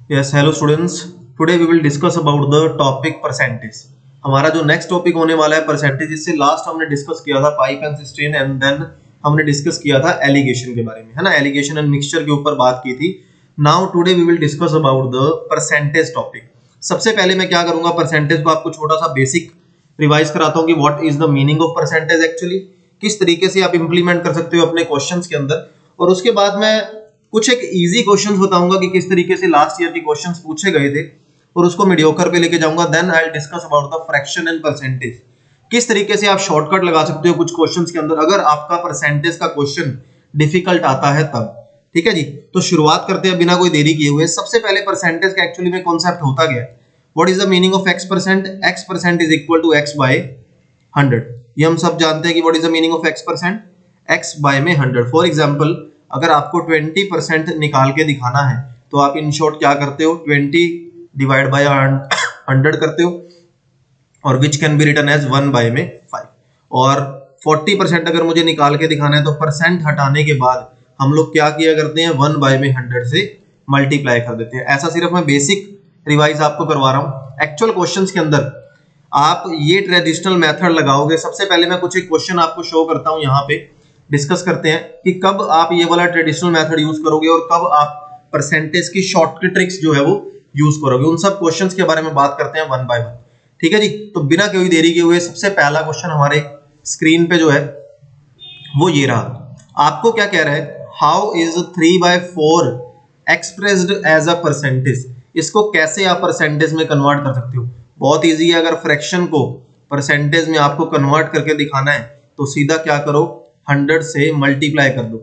Yes, hello students. Today we will discuss about the topic percentage. हमारा जो next topic होने वाला है परसेंटेज, इससे लास्ट हमने डिस्कस किया था pipe and cistern and then हमने डिस्कस किया था एलिगेशन के बारे में, है ना। एलिगेशन एंड मिक्सचर के ऊपर बात की थी। Now today we will discuss about the percentage topic. सबसे पहले मैं क्या करूंगा, परसेंटेज को आपको छोटा सा बेसिक रिवाइज कराता हूँ कि what is the meaning of percentage actually, किस तरीके से आप इंप्लीमेंट कर सकते हो अपने क्वेश्चंस के अंदर। और उसके बाद मैं कुछ एक इजी क्वेश्चंस बताऊंगा कि किस तरीके से लास्ट ईयर के क्वेश्चंस पूछे गए थे और उसको मीडियोकर पे लेके जाऊंगा। Then I will discuss about the fraction and percentage, किस तरीके से आप शॉर्टकट लगा सकते हो कुछ क्वेश्चंस के अंदर अगर आपका परसेंटेज का क्वेश्चन डिफिकल्ट आता है तब। ठीक है जी, तो शुरुआत करते हैं बिना कोई देरी किए हुए। सबसे पहले परसेंटेज का एक्चुअली में कॉन्सेप्ट होता क्या है, what is the meaning of x%? x% is equal to x by 100। ये हम सब जानते हैं कि what is the meaning of x%, x by में 100। फॉर एग्जांपल अगर आपको 20% निकाल के दिखाना है तो आप इन शॉर्ट क्या करते हो, 20 डिवाइड बाय 100 करते हो और which can be written as 1 by में 5। और 40% अगर मुझे निकाल के दिखाना है तो परसेंट हटाने के बाद हम लोग क्या किया करते हैं, 1 बाय में 100 से मल्टीप्लाई कर देते हैं। ऐसा सिर्फ मैं बेसिक रिवाइज आपको करवा रहा हूं। एक्चुअल क्वेश्चंस के अंदर आप ये ट्रेडिशनल मेथड लगाओगे। सबसे पहले मैं कुछ एक क्वेश्चन आपको शो करता हूं, यहाँ पे डिस्कस करते हैं कि कब आप ये वाला ट्रेडिशनल मेथड यूज करोगे और कब आप परसेंटेज की शॉर्टकट ट्रिक्स जो है वो यूज करोगे। उन सब क्वेश्चंस के बारे में बात करते हैं वन बाय वन। ठीक है जी, तो बिना कोई देरी के हुए सबसे पहला क्वेश्चन हमारे स्क्रीन पे जो है वो ये रहा। आपको क्या कह रहा है, how is 3/4 expressed as a percentage. इसको कैसे आप परसेंटेज में कन्वर्ट कर सकते हो, बहुत इजी है। अगर फ्रैक्शन को परसेंटेज में आपको कन्वर्ट करके दिखाना है तो सीधा क्या करो, 100 से मल्टीप्लाई कर दो।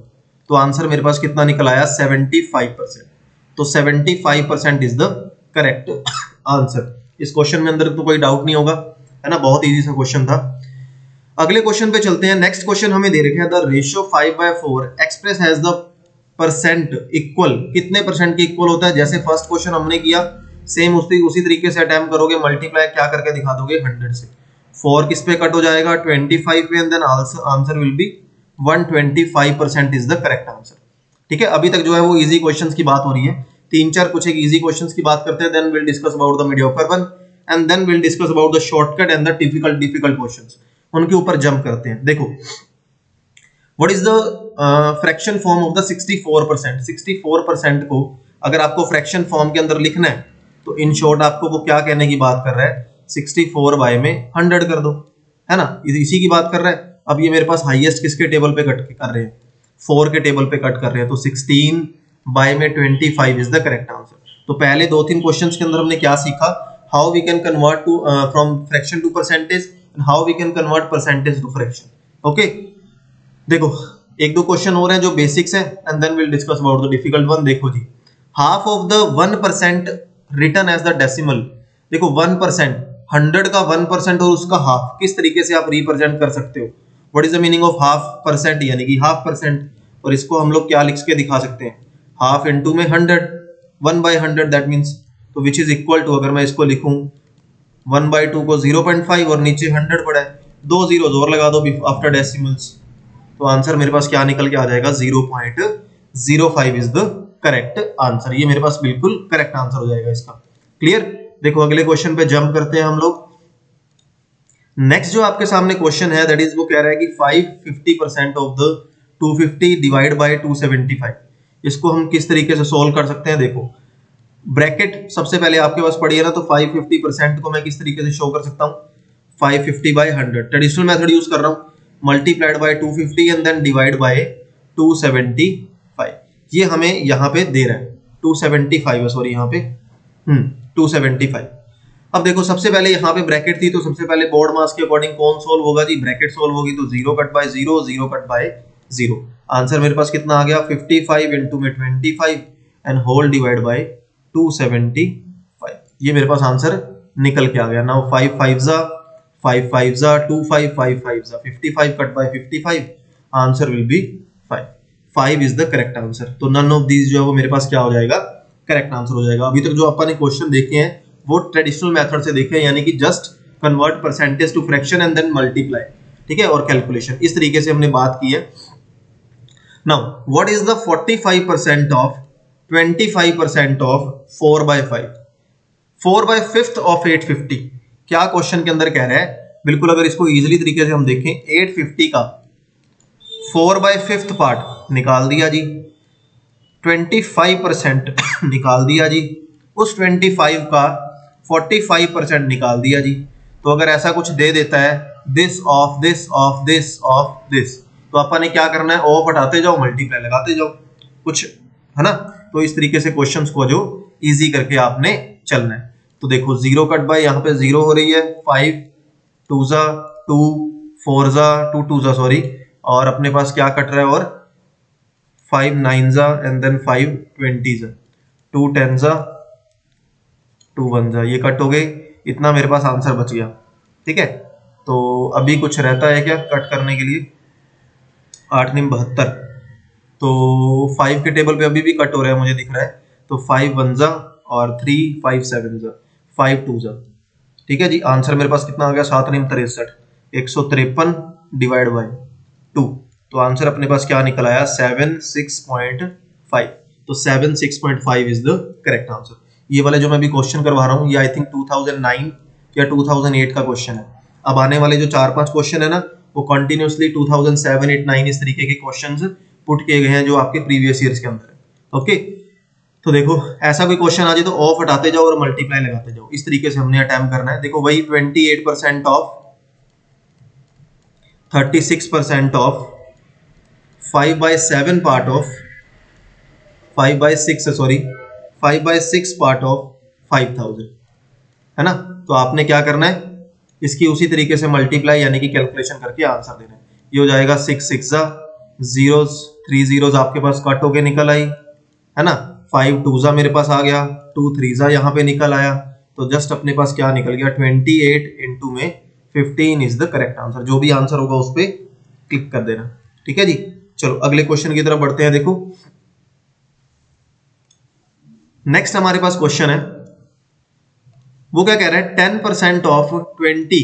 तो आंसर मेरे पास कितना निकल आया, 75%। तो 75% इज द करेक्ट आंसर। इस क्वेश्चन में अंदर तो कोई डाउट नहीं होगा, है ना, बहुत इजी सा क्वेश्चन था। अगले क्वेश्चन पे चलते हैं। नेक्स्ट क्वेश्चन हमें दे रखा है the ratio 5/4 express has the percent equal. कितने परसेंट के इक्वल होता है, जैसे फर्स्ट क्वेश्चन हमने किया सेम उसी तरीके से अटेम्प्ट करोगे, मल्टीप्लाई क्या करके दिखा दोगे, 100 से। 4 किस पे कट हो जाएगा, 25 पे, and then answer will be 125% is the correct answer. ठीक है, अभी तक जो है वो इजी क्वेश्चंस की बात हो रही है। तीन चार कुछ एक इजी क्वेश्चंस की बात करते हैं, then will discuss about the mediocre one and then will discuss about the shortcut and the difficult questions. उनके ऊपर जंप करते हैं। देखो, what is the fraction form of the 64%। 64% को अगर आपको फ्रैक्शन फॉर्म के अंदर लिखना है तो इन शॉर्ट आपको वो क्या कहने की बात कर रहा है, 64 बाय में 100 कर दो, है ना, इसी की बात कर रहा है। अब ये मेरे पास हाईएस्ट किसके टेबल पे कट कर रहे हैं, 4 के टेबल पे कट कर रहे हैं, तो 16 बाय में 25 इज द करेक्ट आंसर। तो पहले 2-3 क्वेश्चंस के अंदर हमने क्या सीखा, how we can convert to from fraction to percentage and how we can convert percentage to fraction. Okay, देखो एक दो क्वेश्चन हो रहे हैं जो बेसिक्स है and then will discuss about the difficult one. देखो जी, half of the 1% written as the decimal. देखो 1%, 100 का 1% और उसका हाफ किस तरीके से आप रिप्रेजेंट कर सकते हो। What is the meaning of half percent, यानी कि हाफ परसेंट। और इसको हम लोग क्या लिख के दिखा सकते हैं, हाफ इनटू में 100, 1/100 दैट मींस, तो विच इज इक्वल टू, अगर मैं इसको लिखूं 1/2 को 0.5 और नीचे 100 पड़ा है, 2 जीरोस और लगा दो आफ्टर डेसिमल्स, तो आंसर मेरे पास क्या निकल के आ जाएगा, 0.05 इज द करेक्ट आंसर। ये मेरे पास बिल्कुल करेक्ट आंसर हो जाएगा इसका। क्लियर। देखो अगले क्वेश्चन पे जंप करते हैं हम लोग। नेक्स्ट जो आपके सामने क्वेश्चन है दैट इज, वो कह रहा है कि 550% ऑफ द 250 डिवाइड बाय 275। इसको हम किस तरीके से सोल्व कर सकते हैं। देखो ब्रैकेट सबसे पहले आपके पास पड़ी है ना, तो 550% को मैं किस तरीके से शो कर सकता हूँ, 550 बाय 100 ट्रेडिशनल मेथड यूज कर रहा हूँ, multiplied by 250 and then divide by 275। ये हमें यहाँ पे दे रहा है 275 है, सॉरी यहाँ पे 275। अब देखो सबसे पहले यहाँ पे ब्रैकेट थी, तो सबसे पहले बोर्ड मास के अकॉर्डिंग कौन सोल्व होगा जी, ब्रैकेट सोल्व होगी, तो 0 cut by 0, 0 cut by 0। Answer मेरे पास कितना आ गया, 55 इंटू में 25 एंड होल डिवाइड बाय 275। ये मेरे पास आंसर निकल के आ गया। नाउ 5 5 जा 5 5 जा 2 5 5 5 जा 55 cut by 55, answer will B 5। 5 is the correct answer. तो नन ऑफ दीज जो है वो मेरे पास क्या हो जाएगा, करेक्ट आंसर हो जाएगा। अभी तक जो अपन ने क्वेश्चन देखे हैं वो ट्रेडिशनल मेथड से देखे हैं, यानी कि just convert percentage to fraction and then multiply. ठीक है, और कैलकुलेशन इस तरीके से हमने बात की है। Now what is the 45% of 25% of 4/5, 4/5 of 850। क्या क्वेश्चन के अंदर कह रहा है? बिल्कुल अगर इसको इजीली तरीके से हम देखें, 850 का 4/5 पार्ट निकाल दिया जी, 25% निकाल दिया जी, उस 25 का 45% निकाल दिया जी। तो अगर ऐसा कुछ दे देता है this of this of this of this, तो अपन ने क्या करना है? ऑफ हटाते जाओ, मल्टीप्लाई लगाते जाओ, कुछ है ना। तो इस तरीके से क्वेश्चंस को जो इजी करके आपने चलना है। तो देखो जीरो कट बाय यहाँ पे जीरो हो रही है, 5 2 जा 2 4 जा 2 2 जा सॉरी, और अपने पास क्या कट रहा है? और 5 9 जा एंड देन 5 20 जा, 2 10 जा 2 1 जा, ये कट हो गए। इतना मेरे पास आंसर बच गया। ठीक है, तो अभी कुछ रहता है क्या कट करने के लिए? 8 9 72, तो 5 के टेबल पे अभी भी कट हो रहा है मुझे दिख रहा है। तो 5 1 जा और 3 5 7 जा 5 2 जा। ठीक है जी, आंसर मेरे पास कितना आ गया? 7 9 63, 153 डिवाइड बाय 2। तो आंसर अपने पास क्या निकल आया? 76.5। तो 76.5 इज द करेक्ट आंसर। ये वाले जो मैं अभी क्वेश्चन करवा रहा हूँ, ये आई थिंक 2009 या 2008 का क्वेश्चन है। अब आने वाले जो 4-5 क्वेश्चन है ना, वो कंटिन्यूसली 2007 8 9 इस तरीके के क्वेश्चंस पुट किए गए हैं जो आपके प्रीवियस ईयर्स के अंदर है। ओके, तो देखो ऐसा कोई क्वेश्चन आ जाए तो ऑफ हटाते जाओ और मल्टीप्लाई लगाते जाओ, इस तरीके से हमने अटेम्प्ट करना है। देखो वही 28% of 36% of 5/7 part of 5/6 sorry 5/6 part of 5000 है ना। तो आपने क्या करना है? इसकी उसी तरीके से मल्टीप्लाई यानी कि कैलकुलेशन करके आंसर देना है। ये हो जाएगा 6 6 जा जीरोस 3 जीरोस आपके पास कट होके निकल आई है ना। 5 2 जा मेरे पास आ गया, 2 3 जा यहाँ पे निकल आया। तो जस्ट अपने पास क्या निकल गया? 28 इंटू में 15 इज द करेक्ट आंसर। जो भी आंसर होगा उस पर क्लिक कर देना। ठीक है जी, चलो अगले क्वेश्चन की तरफ बढ़ते हैं। देखो नेक्स्ट हमारे पास क्वेश्चन है, वो क्या कह रहा है? 10% ऑफ 20,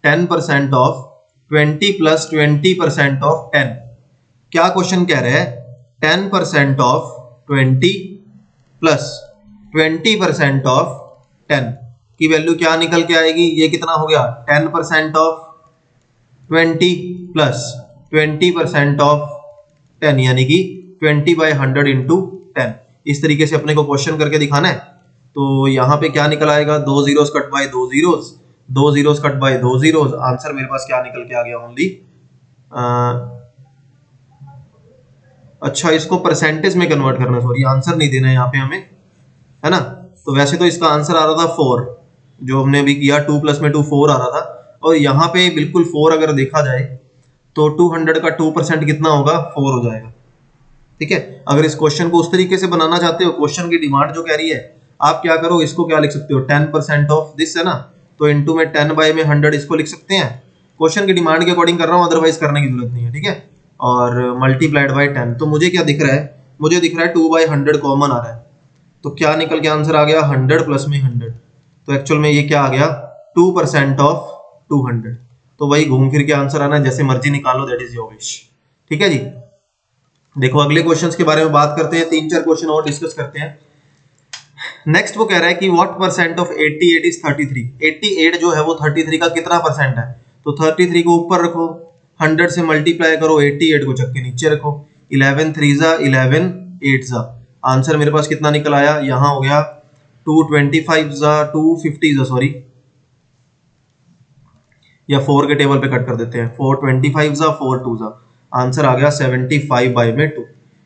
10% ऑफ 20 प्लस 20% ऑफ 10। क्या क्वेश्चन कह रहा है? 10% ऑफ 20 प्लस 20% ऑफ 10 की वैल्यू क्या निकल के आएगी? ये कितना हो गया? 10% ऑफ 20 प्लस 20% ऑफ 10 यानी कि 20/100 इंटू 10। इस तरीके से अपने को क्वेश्चन करके दिखाना है। तो यहाँ पे क्या निकल आएगा? 2 zeros cut by 2 zeros, 2 zeros cut by 2 zeros. Answer मेरे पास क्या निकल के आ गया? ओनली अच्छा, इसको परसेंटेज में कन्वर्ट करना, सॉरी आंसर नहीं देना है यहाँ पे हमें, है ना। तो वैसे तो इसका आंसर आ रहा था 4, जो हमने अभी किया 2 प्लस में 2 4 आ रहा था। और यहाँ पे बिल्कुल 4 अगर देखा जाए तो 200 का 2% कितना होगा? 4 हो जाएगा। ठीक है, अगर इस क्वेश्चन को उस तरीके से बनाना चाहते हो, क्वेश्चन की डिमांड जो कह रही है, आप क्या करो, इसको क्या लिख सकते हो? 10% ऑफ दिस है ना, तो इंटू में 10 बाय में 100 इसको लिख सकते हैं। क्वेश्चन की डिमांड के अकॉर्डिंग कर रहा हूँ, अदरवाइज करने की जरूरत नहीं है। ठीक है, और मल्टीप्लाइड बाय 10। तो मुझे क्या दिख रहा है? मुझे दिख रहा है 2/100 कॉमन आ रहा है। तो क्या निकल के आंसर आ गया? 100 प्लस में 100। तो एक्चुअल में ये क्या आ गया? 2% ऑफ 200। तो वही घूम फिर के आंसर आना, जैसे मर्जी निकालो, दैट इज योर विश। ठीक है जी, देखो अगले क्वेश्चंस के बारे में बात करते हैं। 3-4 क्वेश्चन और डिस्कस करते हैं। नेक्स्ट वो कह रहा है कि व्हाट परसेंट ऑफ 88 इज 33। 88 जो है वो 33 का कितना परसेंट है? तो 33 को ऊपर रखो, 100 से मल्टीप्लाई करो, 88 को चक्के नीचे रखो। 11 3 जा 11 8 जा। आंसर मेरे पास कितना निकल आया? यहाँ हो गया 225 जा 250 जा सॉरी, या 4 के टेबल पे कट कर देते हैं। 425 जा 4 2 जा। आंसर आ गया 75 बाय में 2,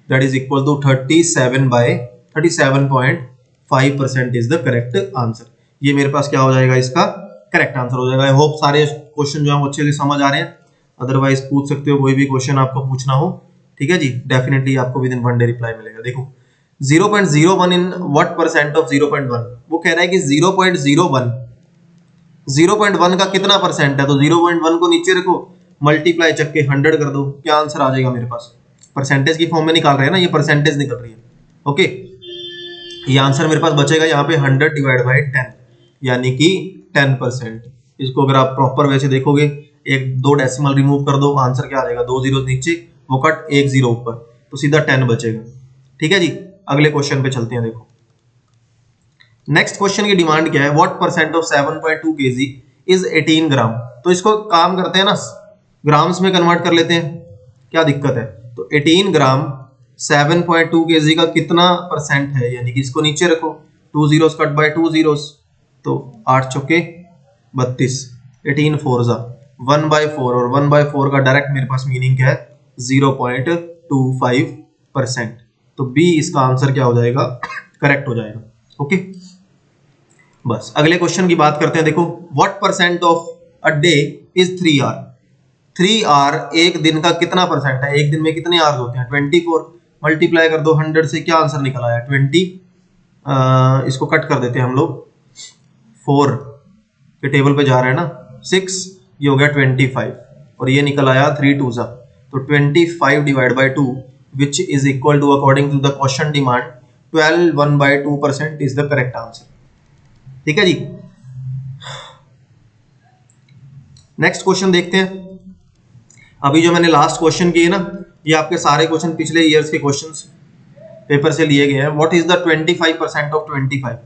that is equal to 37.5% is the correct answer. ये मेरे पास क्या हो जाएगा? इसका करेक्ट आंसर हो जाएगा। आई होप सारे क्वेश्चन जो है अच्छे से समझ आ रहे हैं। अदरवाइज पूछ सकते हो, कोई भी क्वेश्चन आपको पूछना हो। ठीक है जी, डेफिनेटली आपको विद इन 1 डे रिप्लाई मिलेगा। देखो 0.01 इन व्हाट परसेंट ऑफ 0.1। वो कह रहा है कि 0.1 का कितना परसेंट है? तो 0.1 को नीचे रखो, मल्टीप्लाई चक्के 100 कर दो, क्या आंसर आ जाएगा मेरे पास? परसेंटेज की फॉर्म में निकाल रहे हैं ना, ये परसेंटेज निकल रही है। ओके, ये आंसर मेरे पास बचेगा यहाँ पे 100 डिवाइड बाय 10 यानी कि 10%। इसको अगर आप प्रॉपर वैसे देखोगे, 1-2 डेसिमल रिमूव कर दो, आंसर क्या आ जाएगा? 2 जीरो नीचे, वो कट 1 0 ऊपर, तो सीधा 10 बचेगा। ठीक है जी, अगले क्वेश्चन पे चलते हैं। देखो नेक्स्ट क्वेश्चन की डिमांड क्या है, what percent of 7.2 kg is 18 ग्राम। तो इसको काम करते हैं ना, ग्राम्स में कन्वर्ट कर लेते हैं, क्या दिक्कत है। तो 18 ग्राम 7.2 kg का कितना परसेंट है, यानी कि इसको नीचे रखो, 2 zeros कट बाय 2 zeros, तो 8 चौके 32, 18 4 जा 1/4, और 1/4 का डायरेक्ट मेरे पास मीनिंग क्या है 0.25%। तो बी इसका आंसर क्या हो जाएगा, करेक्ट हो जाएगा। ओके बस अगले क्वेश्चन की बात करते हैं। देखो what percent of a day is 3 hour. 3 hour एक दिन का कितना परसेंट है, एक दिन में कितने आवर्स होते हैं 24, मल्टीप्लाई कर दो 100 से, क्या आंसर निकल आया 20। इसको कट कर देते हैं हम लोग, 4 के टेबल पे जा रहे हैं ना, 6 ये हो गया 25, और ये निकल आया 3 2 जा, तो 25 divide by 2 which is equal to according to the question demand 12 1/2% is the correct answer. ठीक है जी, नेक्स्ट क्वेश्चन देखते हैं। अभी जो मैंने लास्ट क्वेश्चन किए ना, ये आपके सारे क्वेश्चन पिछले ईयर्स के क्वेश्चंस पेपर से लिए गए हैं। व्हाट इज द 25% ऑफ 25,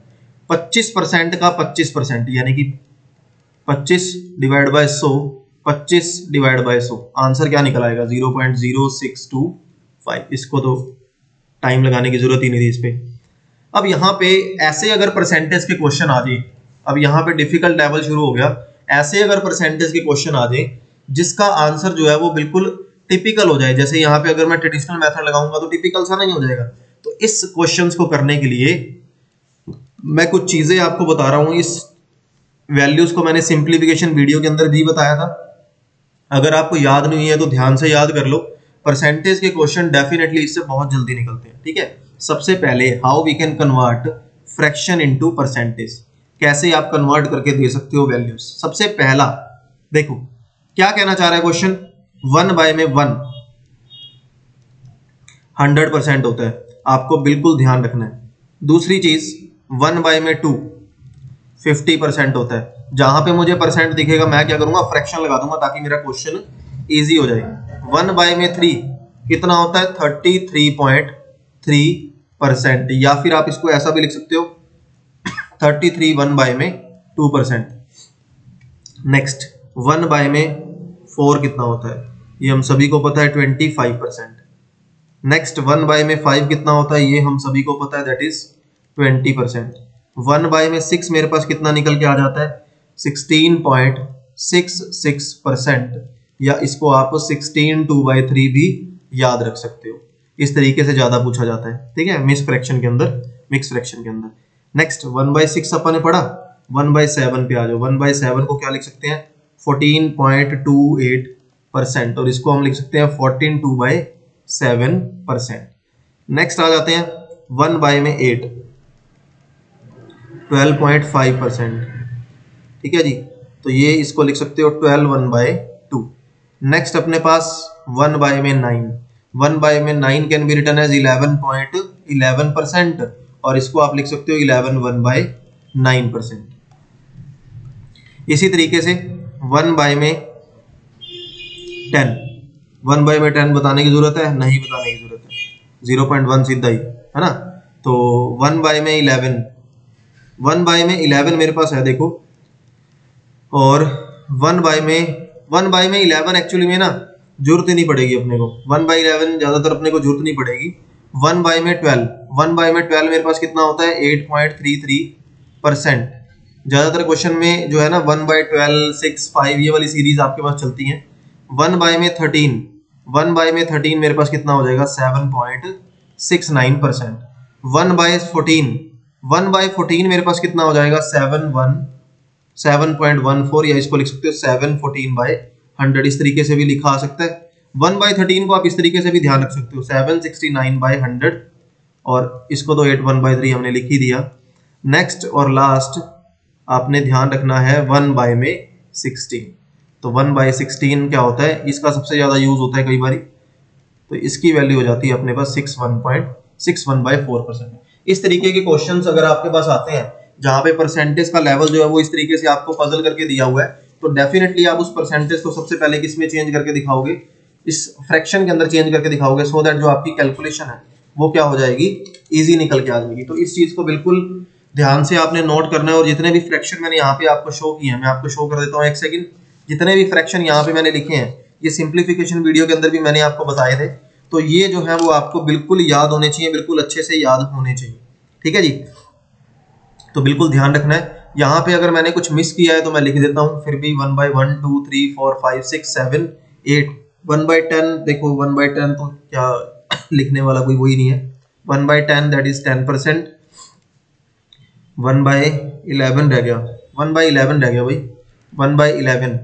25% का 25%, यानी कि 25 divide by 100, 25 divide by 100, answer क्या निकल आएगा 0.0625। इसको तो टाइम लगाने की जरूरत ही नहीं थी इस पे। अब यहाँ पे ऐसे अगर परसेंटेज के क्वेश्चन आ जाए, अब यहाँ पे डिफिकल्ट लेवल शुरू हो गया, ऐसे अगर परसेंटेज के क्वेश्चन आ जाए जिसका आंसर जो है वो बिल्कुल टिपिकल हो जाए, जैसे यहाँ पे अगर मैं ट्रेडिशनल मेथड लगाऊंगा तो टिपिकल सा नहीं हो जाएगा। तो इस क्वेश्चंस को करने के लिए मैं कुछ चीजें आपको बता रहा हूँ। इस वैल्यूज को मैंने सिंप्लीफिकेशन वीडियो के अंदर भी बताया था, अगर आपको याद नहीं है तो ध्यान से याद कर लो। परसेंटेज के क्वेश्चन डेफिनेटली इससे बहुत जल्दी निकलते हैं। ठीक है, सबसे पहले how we can convert fraction into percentage, कैसे आप कन्वर्ट करके दे सकते हो वैल्यूज। सबसे पहला देखो क्या कहना चाह रहा है क्वेश्चन, 1 बाय में 1 100% होता है, आपको बिल्कुल ध्यान रखना है। दूसरी चीज 1 बाय में 2 50% होता है। जहां पे मुझे परसेंट दिखेगा मैं क्या करूंगा, फ्रैक्शन लगा दूंगा ताकि मेरा क्वेश्चन इजी हो जाए। 1 बाय में 3 कितना होता है 33.3%, या फिर आप इसको ऐसा भी लिख सकते हो 33 1 बाय में 2%। नेक्स्ट 1 बाय में 4 कितना होता है, ये हम सभी को पता है 25%। नेक्स्ट 1 बाय में 5 कितना होता है, ये हम सभी को पता है दैट इज 20%। 1 बाय में 6 मेरे पास कितना निकल के आ जाता है 16.66%, या इसको आप 16 2/3 भी याद रख सकते हो। इस तरीके से ज्यादा पूछा जाता है। ठीक है, मिक्स फ्रैक्शन के अंदर। नेक्स्ट 1/6 अपन ने पढ़ा, 1/7 पे आ जाओ। 1/7 को क्या लिख सकते हैं 14.28%, और इसको हम लिख सकते हैं 14 2/7%। नेक्स्ट आ जाते हैं 1 बाय में 8 12.5%। ठीक है जी, तो ये इसको लिख सकते हो 12 1/2। नेक्स्ट अपने पास 1 बाय में 9, 1 बाय में 9 कैन बी रिटन एज 11.11%, और इसको आप लिख सकते हो 11 1/9%। इसी तरीके से 1 बाय में 10, 1 बाय में 10 बताने की जरूरत है, नहीं बताने की जरूरत है, 0.1 सीधा ही है ना। तो 1 बाय में 11, 1 बाय में 11 मेरे पास है देखो, और 1 बाय में 11 एक्चुअली में ना जरूरत ही नहीं पड़ेगी अपने को, 1/11 ज्यादातर अपने को जरूरत नहीं पड़ेगी। 1 बाय में 12 मेरे पास कितना होता है 8.33%। ज्यादातर क्वेश्चन में जो है ना 1/12 6 5 ये वाली सीरीज आपके पास चलती है। 1 बाय में 13 मेरे पास कितना हो जाएगा 7.69%। 1/14 मेरे पास कितना हो जाएगा 7.14, या इसको लिख सकते हो 714/100, इस तरीके से भी लिखा आ सकता है। 1/13 को आप इस तरीके से भी ध्यान रख सकते हो 769/100, और इसको तो 8 1/3 हमने लिख ही दिया। नेक्स्ट और लास्ट आपने ध्यान रखना है 1 बाय में 16। तो 1/16 क्या होता है, इसका सबसे ज्यादा यूज होता है कई बार, तो इसकी वैल्यू हो जाती है अपने पास 61.61/4%। इस तरीके के क्वेश्चंस अगर आपके पास आते हैं जहां पे परसेंटेज का लेवल जो है वो इस तरीके से आपको पजल करके दिया हुआ है, तो डेफिनेटली आप उस परसेंटेज को सबसे पहले किस में चेंज करके दिखाओगे, इस फ्रैक्शन के अंदर चेंज करके दिखाओगे, सो दैट जो आपकी कैलकुलेशन है वो क्या हो जाएगी, इजी निकल के आ जाएगी। तो इस चीज को बिल्कुल ध्यान से आपने नोट करना है। और जितने भी फ्रैक्शन मैंने यहाँ पे आपको शो किए हैं, मैं आपको शो कर देता हूँ एक सेकंड। जितने भी फ्रैक्शन यहाँ पे मैंने लिखे हैं, ये सिंप्लीफिकेशन वीडियो के अंदर भी मैंने आपको बताए थे। तो ये जो है वो आपको बिल्कुल याद होने चाहिए, बिल्कुल अच्छे से याद होने चाहिए, ठीक है जी। तो बिल्कुल ध्यान रखना है। यहाँ पे अगर मैंने कुछ मिस किया है तो मैं लिख देता हूँ फिर भी 1/1 2 3 4 5 6 7 8 1/10। देखो 1/10 तो क्या लिखने वाला कोई वही नहीं है। 1/10 दैट इज 10%। 1/11 रह गया, 1/11 रह गया भाई, 1/11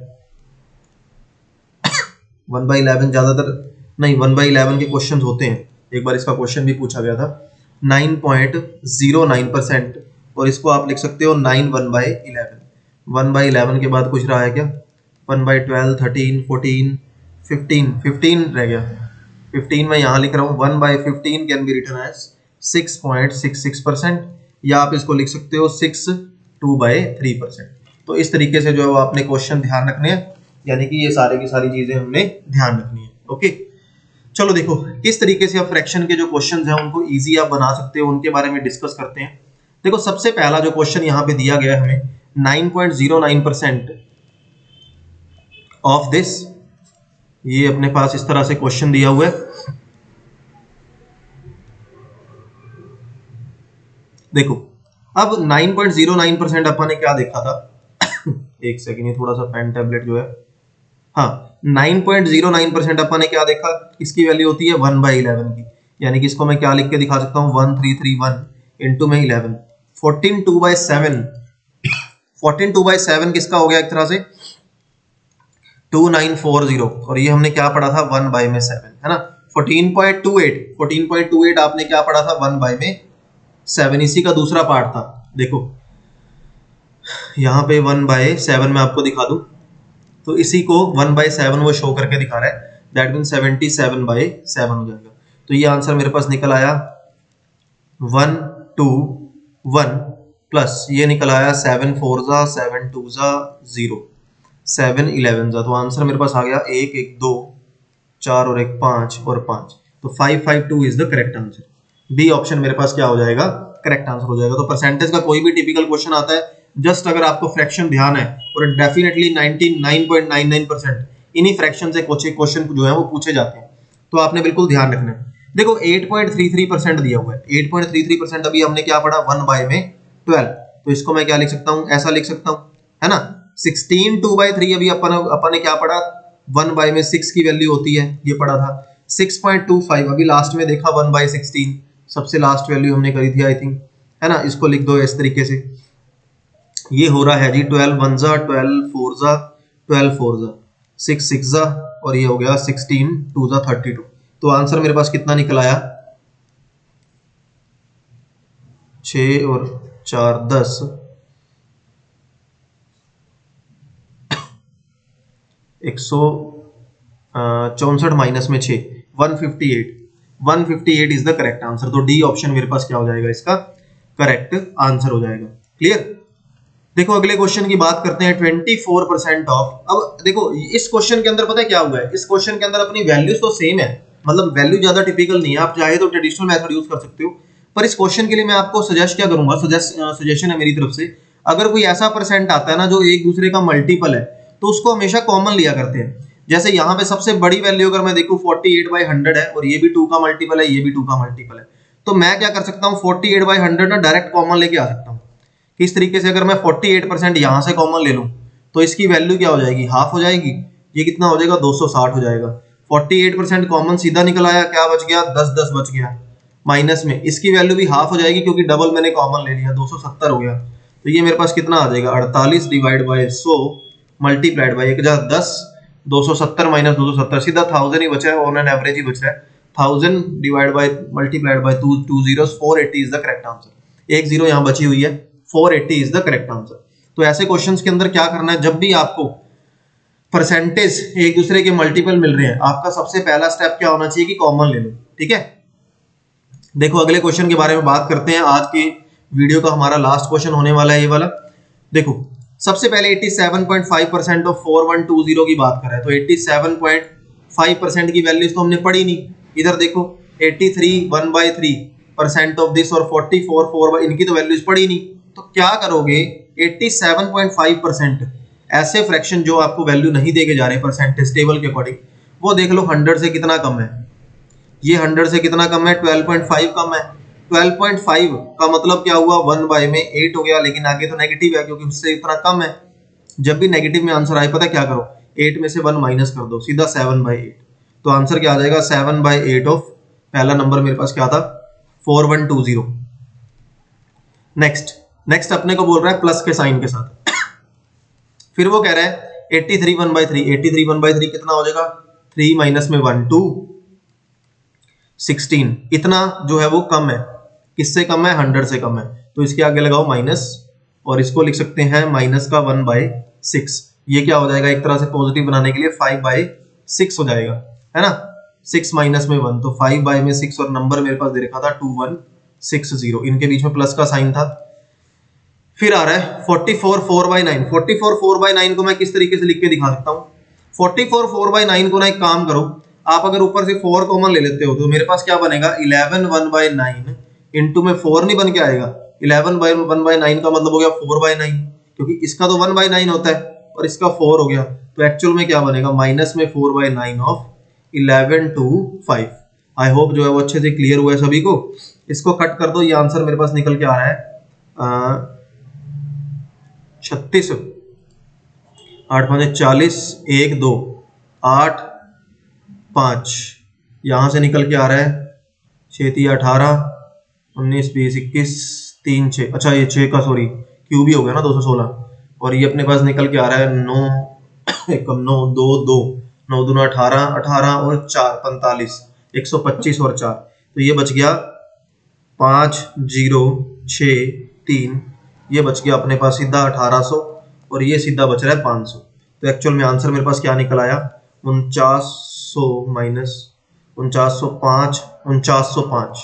1/11 ज्यादातर नहीं, 1/11 के क्वेश्चन होते हैं। एक बार इसका क्वेश्चन भी पूछा गया था। 9.09%, और इसको आप लिख सकते हो 9 1/11। 1/11 के बाद कुछ रहा है क्या, 1/12 13 14 15 15 रह गया। 15 मैं यहाँ लिख रहा हूँ 1/15 कैन बी रिटन एज 6.66%, या आप इसको लिख सकते हो 6 2/3%। तो इस तरीके से जो है आपने क्वेश्चन ध्यान रखने हैं, यानी कि ये सारे की सारी चीजें हमने ध्यान रखनी है। ओके, चलो देखो किस तरीके से आप फ्रैक्शन के जो क्वेश्चंस हैं उनको इजी आप बना सकते हो, उनके बारे में डिस्कस करते हैं। देखो सबसे पहला जो क्वेश्चन यहाँ पे दिया गया है हमें, 9.09% ऑफ दिस, ये अपने पास इस तरह से क्वेश्चन दिया हुआ है। देखो अब 9.09% अपन ने क्या देखा था एक सेकंड, ये थोड़ा सा पेन टैबलेट जो है, हाँ 9.09% अपन ने क्या देखा, इसकी वैल्यू होती है 1/11 की, यानी कि इसको मैं क्या लिख के दिखा सकता हूँ 1331 इंटू में 11। 14 2/7, 14 2/7 किसका हो गया एक तरह से 2940, और ये हमने क्या पढ़ा था 1/7 है ना। 14.28 आपने क्या पढ़ा था 1/7, इसी का दूसरा पार्ट था। देखो यहाँ पे 1/7 मैं आपको दिखा दूं, तो इसी को 1/7 वो शो करके दिखा रहा है, दैट मीन 77/7 हो जाएगा। तो ये आंसर मेरे पास निकल आया 121 प्लस ये निकल आया 7 4 7 2 0 7 11 तो आंसर मेरे पास आ गया 1 1 2 4 और 1 5 और 5, तो 552 is the correct answer. B option मेरे पास क्या हो जाएगा, करेक्ट आंसर हो जाएगा। तो परसेंटेज का कोई भी टिपिकल क्वेश्चन आता है, जस्ट अगर आपको फ्रैक्शन ध्यान है, और डेफिनेटली 99.99% इन्हीं फ्रैक्शन से क्वेश्चन जो है वो पूछे जाते हैं, तो आपने बिल्कुल ध्यान रखना है। देखो 8.33% दिया हुआ है, 8.33% अभी हमने क्या पढ़ा 1/12, तो इसको मैं क्या लिख सकता हूँ, ऐसा लिख सकता हूँ है ना। 16 2/3 अभी अपन ने क्या पढ़ा 1/6 की वैल्यू होती है, ये पढ़ा था। 6.25 अभी लास्ट में देखा 1/16, सबसे लास्ट वैल्यू हमने करी थी आई थिंक, है ना। इसको लिख दो इस तरीके से, ये हो रहा है जी 12 1 12 4 12 4 6 6 और ये हो गया 16 2 32। तो आंसर मेरे पास कितना निकल आया 6 और 4 10, 164 माइनस में 6 158 इज द करेक्ट आंसर। तो डी ऑप्शन मेरे पास क्या हो जाएगा, इसका करेक्ट आंसर हो जाएगा। क्लियर। देखो अगले क्वेश्चन की बात करते हैं 24% ऑफ। अब देखो इस क्वेश्चन के अंदर पता है क्या हुआ है, इस क्वेश्चन के अंदर अपनी वैल्यूज तो सेम है, मतलब वैल्यू ज्यादा टिपिकल नहीं है, आप चाहे तो ट्रेडिशनल मेथड यूज कर सकते हो, पर इस क्वेश्चन के लिए मैं आपको सजेस्ट क्या करूंगा, सजेशन है मेरी तरफ से, अगर कोई ऐसा परसेंट आता है ना जो एक दूसरे का मल्टीपल है, तो उसको हमेशा कॉमन लिया करते हैं। जैसे यहाँ पे सबसे बड़ी वैल्यू अगर मैं देखूं 48/100 है, और ये भी 2 का मल्टीपल है, ये भी 2 का मल्टीपल है, तो मैं क्या कर सकता हूँ 48/100 ना डायरेक्ट कॉमन लेके आ सकता हूँ। किस तरीके से, अगर मैं 48% यहाँ से कॉमन ले लूं तो इसकी वैल्यू क्या हो जाएगी, हाफ हो जाएगी, ये कितना हो जाएगा 260 हो जाएगा। 48% कॉमन सीधा निकल आया, क्या बच गया 10 10 बच गया, माइनस में इसकी वैल्यू भी हाफ हो जाएगी क्योंकि डबल मैंने कॉमन ले लिया, 270 हो गया। तो ये मेरे पास कितना आ जाएगा 48 divide by 100 multiplied by 1010, 270 minus 270 सीधा 1000 ही बचा है, ऑन एन एवरेज ही बच रहा है। 1000 divide by multiplied by 2 zeros 480 is the correct answer. एक जीरो यहाँ बची हुई है, 480 इज द करेक्ट आंसर। तो ऐसे क्वेश्चंस के अंदर क्या करना है, जब भी आपको परसेंटेज एक दूसरे के मल्टीपल मिल रहे हैं, आपका सबसे पहला स्टेप क्या होना चाहिए कि कॉमन ले लो, ठीक है। देखो अगले क्वेश्चन के बारे में बात करते हैं, आज की वीडियो का हमारा लास्ट क्वेश्चन होने वाला है ये वाला। देखो सबसे पहले 87.5% ऑफ 4120 की बात कर रहे हैं, तो 87.5% की वैल्यूज तो हमने पढ़ी नहीं। इधर देखो 83 1/3% ऑफ दिस और 44 4 इनकी तो वैल्यूज पड़ी नहीं, तो क्या करोगे 87.5% ऐसे फ्रैक्शन जो आपको वैल्यू नहीं देके जा रहे परसेंटेज टेबल के अकॉर्डिंग, वो देख लो 100 से कितना कम है, ये 100 से कितना कम है 12.5 कम है। 12.5 का मतलब क्या हुआ 1 बाय में 8 हो गया, लेकिन आगे तो नेगेटिव है क्योंकि उससे इतना कम है। जब भी नेगेटिव में आंसर आए पता क्या करो 8 में से 1 माइनस कर दो, सीधा 7/8। तो आंसर क्या आ जाएगा 7/8 ऑफ पहला नंबर मेरे पास क्या था 4120। नेक्स्ट अपने को बोल रहा है प्लस के साइन के साथ। फिर वो कह रहा है 83 1/3, 83 1/3 कितना हो जाएगा 3 माइनस में 1 2 16, इतना जो है वो कम है, किससे कम है 100 से कम है, तो इसके आगे लगाओ माइनस और इसको लिख सकते हैं माइनस का 1/6। ये क्या हो जाएगा एक तरह से पॉजिटिव बनाने के लिए 5/6 हो जाएगा, है ना। 6 माइनस में 1 तो 5/6 और नंबर मेरे पास दे रखा था 2160, इनके बीच में प्लस का साइन था। फिर आ रहा है 44 4/9। 44 4/9 को मैं किस तरीके से लिख के दिखा सकता हूँ 44 4/9 को ना एक काम करो, आप अगर ऊपर से 4 कॉमन ले लेते हो तो मेरे पास क्या बनेगा 11 1/9 इंटू में 4 नहीं बन के आएगा, 11 1/9 का मतलब हो गया 4/9, क्योंकि इसका तो 1/9 होता है और इसका 4 हो गया, तो एक्चुअल में क्या बनेगा माइनस में 4/9 ऑफ 11 to 5। आई होप जो है वो अच्छे से क्लियर हुआ है सभी को। इसको कट कर दो, ये आंसर मेरे पास निकल के आ रहा है 36 8 5 40 1 2 8 5, यहां से निकल के आ रहा है 6 3 18 19 20 21 3 6, अच्छा ये 6 का सॉरी क्यूब ही हो गया ना 216, और ये अपने पास निकल के आ रहा है 9 9 2 2 9 2 18 18 और 4 45 125 और 4, तो ये बच गया 5 0 6 3, ये बच गया अपने पास सीधा 1800 और ये सीधा बच रहा है 500। तो एक्चुअल में आंसर मेरे पास क्या निकल आया 4900 minus 4905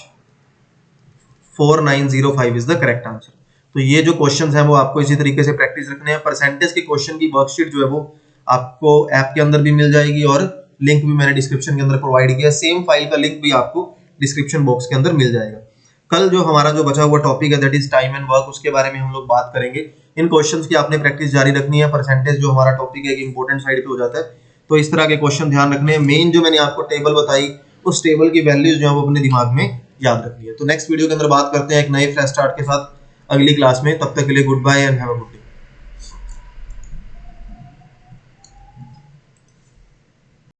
4905 is the correct answer. तो ये जो क्वेश्चंस हैं वो आपको इसी तरीके से प्रैक्टिस रखने हैं। परसेंटेज के क्वेश्चन की वर्कशीट जो है वो आपको ऐप के अंदर भी मिल जाएगी और लिंक भी मैंने डिस्क्रिप्शन के अंदर प्रोवाइड किया, सेम फाइल का लिंक भी आपको डिस्क्रिप्शन बॉक्स के अंदर मिल जाएगा। कल जो हमारा जो बचा हुआ टॉपिक है that is time and work, उसके बारे में हम लोग बात करेंगे। इन क्वेश्चंस की आपने प्रैक्टिस जारी रखनी है। परसेंटेज जो हमारा टॉपिक है एक इंपॉर्टेंट साइड पे हो जाता है, तो इस तरह के क्वेश्चन ध्यान रखने हैं। मेन जो मैंने आपको टेबल बताई उस टेबल की वैल्यूज जो है वो अपने दिमाग में याद रखनी है। तो नेक्स्ट वीडियो के अंदर बात करते हैं एक नए फ्रेश स्टार्ट के साथ अगली क्लास में। तब तक के लिए goodbye and have a good day.